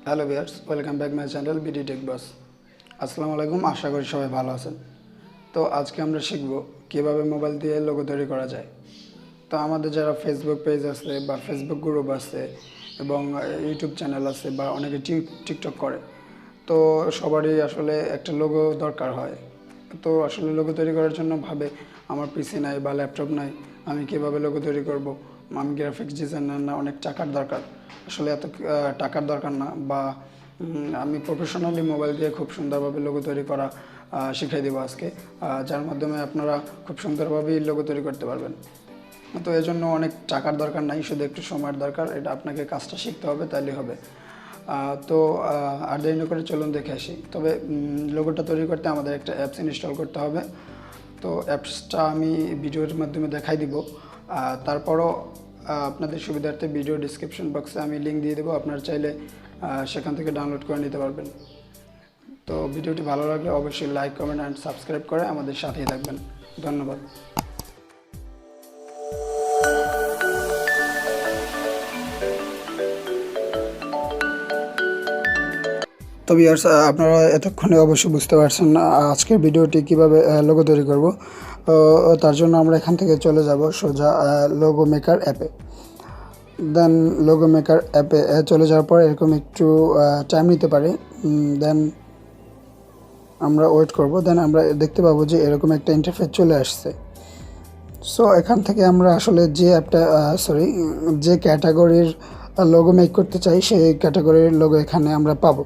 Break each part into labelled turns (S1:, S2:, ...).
S1: Hello viewers, welcome back my channel BD tech boss. আসসালামু আলাইকুম, আশা করি সবাই ভালো আছেন। তো আজকে আমরা শিখব কীভাবে মোবাইল দিয়ে লোগো তৈরি করা যায়। তো আমাদের যারা ফেসবুক পেজ আছে বা ফেসবুক গ্রুপ আছে এবং ইউটিউব চ্যানেল আছে বা অনেকে টিকটক করে, তো সবারই আসলে একটা লোগো দরকার হয়। তো আসলে লোগো তৈরি করার জন্য ভাবে আমার পিসি নাই বা ল্যাপটপ নাই, আমি কীভাবে লোগো তৈরি করব, আমি গ্রাফিক্স ডিজাইনার না, অনেক টাকার দরকার। আসলে এত টাকার দরকার না, বা আমি প্রফেশনালি মোবাইল দিয়ে খুব সুন্দরভাবে লোগো তৈরি করা শিখিয়ে দেবো আজকে, যার মাধ্যমে আপনারা খুব সুন্দরভাবেই লোগো তৈরি করতে পারবেন। তো এই জন্য অনেক টাকার দরকার নাই, শুধু একটু সময়ের দরকার। এটা আপনাকে কাজটা শিখতে হবে, তাইলেই হবে। তো আর দেরি না করে চলুন দেখে আসি। তবে লোগোটা তৈরি করতে আমাদের একটা অ্যাপস ইনস্টল করতে হবে। তো অ্যাপসটা আমি ভিডিওর মাধ্যমে দেখাই দিব। তারপরও আপনাদের সুবিধার্থে ভিডিও ডিসক্রিপশন বক্সে আমি লিঙ্ক দিয়ে দেবো, আপনারা চাইলে সেখান থেকে ডাউনলোড করে নিতে পারবেন। তো ভিডিওটি ভালো লাগলে অবশ্যই লাইক, কমেন্ট অ্যান্ড সাবস্ক্রাইব করে আমাদের সাথেই থাকবেন। ধন্যবাদ। তো ভিউয়ার্স, আপনারা এতক্ষণে অবশ্যই বুঝতে পারছেন আজকের ভিডিওটি কীভাবে লোগো তৈরি করব। তার জন্য আমরা এখান থেকে চলে যাব সোজা লোগো মেকার অ্যাপে। দেন লোগো মেকার অ্যাপে চলে যাওয়ার পর এরকম একটু টাইম নিতে পারে। দেন আমরা ওয়েট করব। দেন আমরা দেখতে পাবো যে এরকম একটা ইন্টারফেস চলে আসছে। সো এখান থেকে আমরা আসলে যে অ্যাপটা যে ক্যাটাগরির লোগো মেক করতে চাই, সেই ক্যাটাগরির লোগো এখানে আমরা পাবো।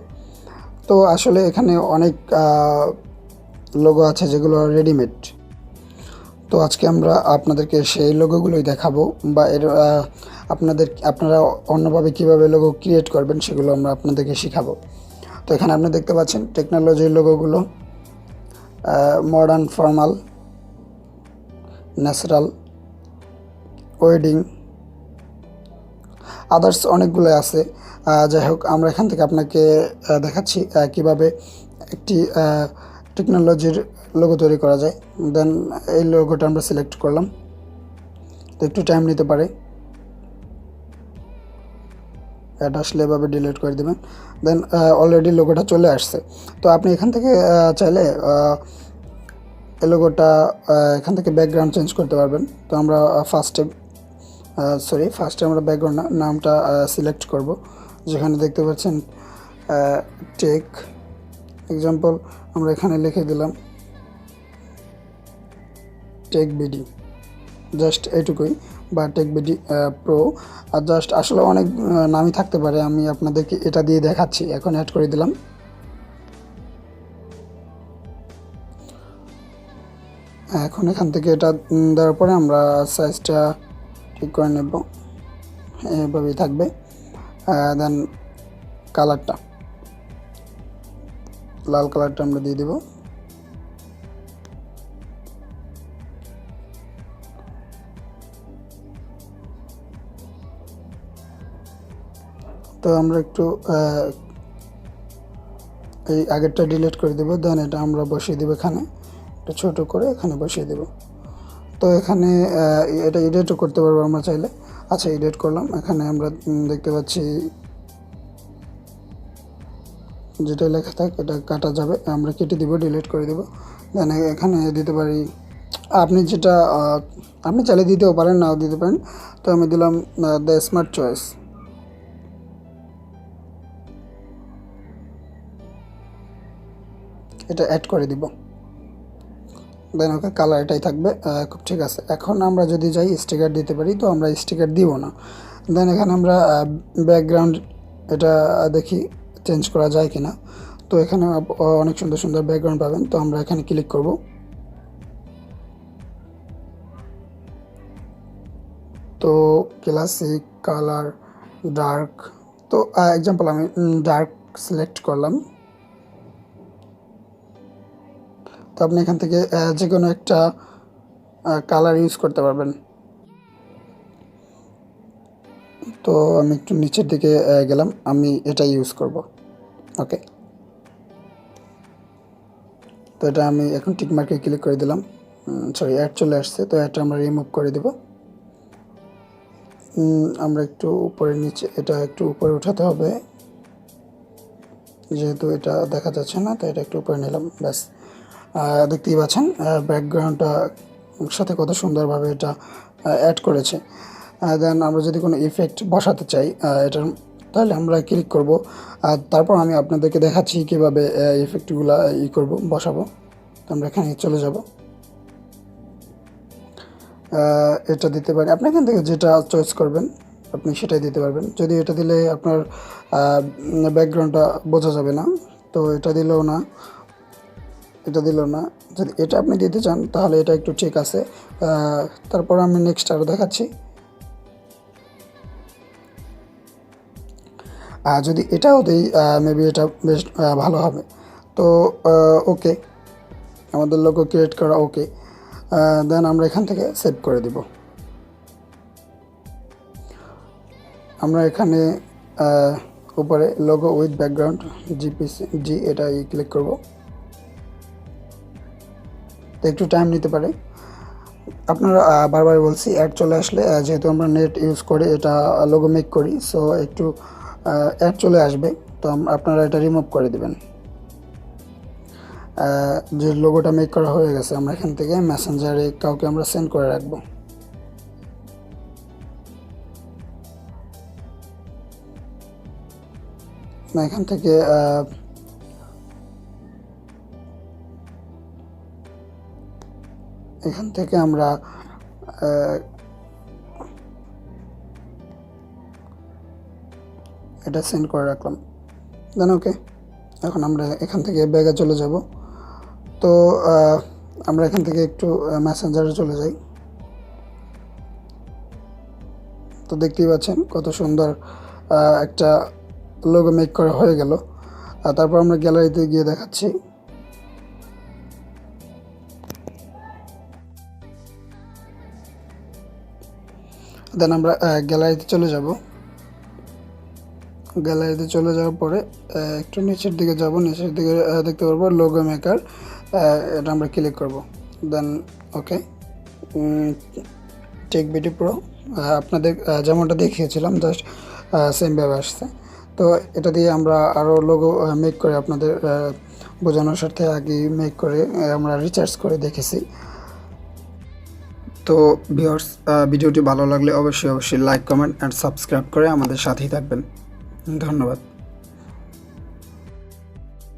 S1: তো আসলে এখানে অনেক লোগো আছে যেগুলো রেডিমেড। তো আজকে আমরা আপনাদেরকে সেই লোগোগুলোই দেখাবো, বা আপনারা অন্যভাবে কীভাবে লোগো ক্রিয়েট করবেন সেগুলো আমরা আপনাদেরকে শেখাবো। তো এখানে আপনি দেখতে পাচ্ছেন টেকনোলজির লোগোগুলো, modern, formal, natural, wedding, others অনেকগুলো আছে। যাই হোক, আমরা এখান থেকে আপনাকে দেখাচ্ছি কীভাবে একটি টেকনোলজির লোগো তৈরি করা যায়। দেন এই লোগোটা আমরা সিলেক্ট করলাম, তো একটু টাইম নিতে পারে। এটা আসলে এভাবে ডিলিট করে দেবেন। দেন অলরেডি লোগোটা চলে আসছে। তো আপনি এখান থেকে চাইলে এই লোগোটা এখান থেকে ব্যাকগ্রাউন্ড চেঞ্জ করতে পারবেন। তো আমরা ফার্স্টে আমরা ব্যাকগ্রাউন্ড নামটা সিলেক্ট করব, যেখানে দেখতে পাচ্ছেন টেক এক্সাম্পল আমরা এখানে লিখে দিলাম টেক বিডি, জাস্ট এইটুকুই, বা টেক বিডি প্রো। আর জাস্ট আসলে অনেক নামই থাকতে পারে, আমি আপনাদেরকে এটা দিয়ে দেখাচ্ছি। এখন অ্যাড করে দিলাম। এখন এখান থেকে এটা দেওয়ার পরে আমরা সাইজটা ঠিক করে নেব, এভাবেই থাকবে। দেন কালারটা, লাল কালারটা আমরা দিয়ে দেব। তো আমরা একটু এই আগেরটা ডিলিট করে দেব। দেন এটা আমরা বসিয়ে দেবো এখানে, এটা ছোটো করে এখানে বসিয়ে দেব। তো এখানে এটা এডিটও করতে পারবো আমরা চাইলে। আচ্ছা, এডিট করলাম। এখানে আমরা দেখতে পাচ্ছি যেটা লেখা থাক এটা কাটা যাবে, আমরা কেটে দিব, ডিলিট করে দেব। দেন এখানে দিতে পারি আপনি চাইলে দিতেও পারেন, নাও দিতে পারেন। তো আমি দিলাম দ্য স্মার্ট চয়েস। এটা অ্যাড করে দিব। দেন ওকে, কালার এটাই থাকবে, খুব ঠিক আছে। এখন আমরা যদি যাই স্টিকার দিতে পারি, তো আমরা স্টিকার দিব না। দেন এখানে আমরা ব্যাকগ্রাউন্ড এটা দেখি চেঞ্জ করা যায় কিনা। তো এখানে অনেক সুন্দর সুন্দর ব্যাকগ্রাউন্ড পাবেন। তো আমরা এখানে ক্লিক করব। তো ক্লাসিক, কালার, ডার্ক। তো এক্সাম্পল আমি ডার্ক সিলেক্ট করলাম। তো আপনি এখান থেকে যে কোনো একটা কালার ইউজ করতে পারবেন। তো আমি একটু নিচের দিকে গেলাম, আমি এটা ইউজ করব। ওকে, তো এটা আমি এখন টিক মার্কে ক্লিক করে দিলাম। অ্যাড চলে আসছে, তো এটা আমরা রিমুভ করে দেব। আমরা একটু উপরে নিচে, এটা একটু উপরে উঠাতে হবে। যেহেতু এটা দেখা যাচ্ছে না, তো এটা একটু উপরে নিলাম, ব্যাস। দেখতেই পাচ্ছেন ব্যাকগ্রাউন্ডটা সাথে কত সুন্দরভাবে এটা অ্যাড করেছে। দেন আমরা যদি কোনো ইফেক্ট বসাতে চাই এটার, তাহলে আমরা ক্লিক করব, আর তারপর আমি আপনাদেরকে দেখাচ্ছি কীভাবে ইফেক্টগুলো করব, বসাবো। তো আমরা এখানে চলে যাব, এটা দিতে পারি। আপনি এখান থেকে যেটা চয়েস করবেন আপনি সেটাই দিতে পারবেন। যদি এটা দিলে আপনার ব্যাকগ্রাউন্ডটা বোঝা যাবে না, তো এটা দিলেও না, এটা দিলেও না। যদি এটা আপনি দিতে চান তাহলে এটা একটু ঠিক আছে। তারপর আমি নেক্সট আরও দেখাচ্ছি। যদি এটাও দিই মেবি এটা বেশ ভালো হবে। তো ওকে, আমাদের লোগো ক্রিয়েট করা ওকে। দেন আমরা এখান থেকে সেভ করে দিব। আমরা এখানে উপরে লোগো উইথ ব্যাকগ্রাউন্ড জি এটাই ক্লিক করব। তো একটু টাইম নিতে পারে। আপনারা বারবার বলছি অ্যাড চলে আসলে, যেহেতু আমরা নেট ইউজ করে এটা লোগো মেক করি, সো একটু অ্যাড চলে আসবে, তো আপনারা এটা রিমুভ করে দেবেন। যে লোগোটা মেক করা হয়ে গেছে, আমরা এখান থেকে মেসেঞ্জারে কাউকে আমরা সেন্ড করে রাখবো। এখান থেকে আমরা এটা সেন্ড করে রাখলাম। দেন ওকে, এখন আমরা এখান থেকে ব্যাগে চলে যাব। তো আমরা এখান থেকে একটু মেসেঞ্জারে চলে যাই। তো দেখতেই পাচ্ছেন কত সুন্দর একটা লোগো মেক করা হয়ে গেল। আর তারপর আমরা গ্যালারিতে গিয়ে দেখাচ্ছি। দেন আমরা গ্যালারিতে চলে যাব। গ্যালারিতে চলে যাওয়ার পরে একটু নিচের দিকে যাব, নিচের দিকে দেখতে পারবো লোগো মেকার, এটা আমরা ক্লিক করব। দেন ওকে, টেক বিডি প্রো আপনাদের যেমনটা দেখিয়েছিলাম জাস্ট সেমভাবে আসছে। তো এটা দিয়ে আমরা আরও লোগো মেক করে আপনাদের বোঝানোর স্বার্থে আগে মেক করে আমরা রিচার্জ করে দেখেছি। তো ভিউয়ার্স, ভিডিওটি ভালো লাগলে অবশ্যই লাইক, কমেন্ট অ্যান্ড সাবস্ক্রাইব করে আমাদের সাথেই থাকবেন। ধন্যবাদ।